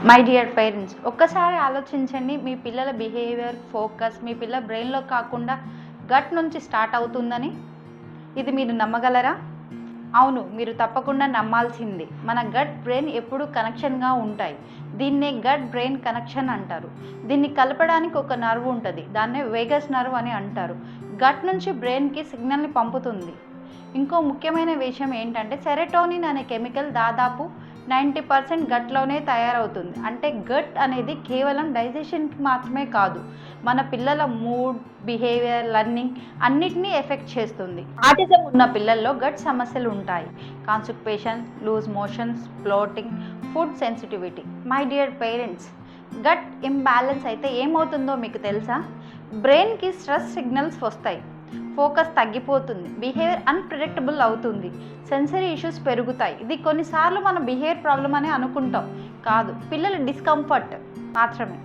My dear parents, ఒక్కసారి ఆలోచించండి. మీ పిల్లల బిహేవియర్, ఫోకస్ మీ పిల్లల బ్రెయిన్లో కాకుండా గట్ నుంచి స్టార్ట్ అవుతుందని. ఇది మీరు నమ్మగలరా? అవును, మీరు తప్పకుండా నమ్మాల్సిందే. మన గట్ బ్రెయిన్ ఎప్పుడూ కనెక్షన్గా ఉంటాయి. దీన్నే గట్ బ్రెయిన్ కనెక్షన్ అంటారు. దీన్ని కలపడానికి ఒక నర్వ్ ఉంటుంది, దాన్నే వేగస్ నర్వ్ అని అంటారు. గట్ నుంచి బ్రెయిన్కి సిగ్నల్ని పంపుతుంది. ఇంకో ముఖ్యమైన విషయం ఏంటంటే, సెరోటోనిన్ అనే కెమికల్ దాదాపు 90% గట్లోనే తయారవుతుంది. అంటే గట్ అనేది కేవలం డైజెషన్కి మాత్రమే కాదు, మన పిల్లల మూడ్, బిహేవియర్, లర్నింగ్ అన్నిటినీ ఎఫెక్ట్ చేస్తుంది. ఆటిజం ఉన్న పిల్లల్లో గట్ సమస్యలు ఉంటాయి. Constipation, loose motions, bloating, food sensitivity. My dear parents, gut imbalance అయితే ఏమవుతుందో మీకు తెలుసా? బ్రెయిన్కి స్ట్రెస్ సిగ్నల్స్ వస్తాయి, ఫోకస్ తగ్గిపోతుంది, బిహేవియర్ అన్ప్రెడిక్టబుల్ అవుతుంది, సెన్సరీ ఇష్యూస్ పెరుగుతాయి. ఇది కొన్నిసార్లు మన బిహేవియర్ ప్రాబ్లం అని అనుకుంటాం, కాదు, పిల్లల డిస్కంఫర్ట్ మాత్రమే.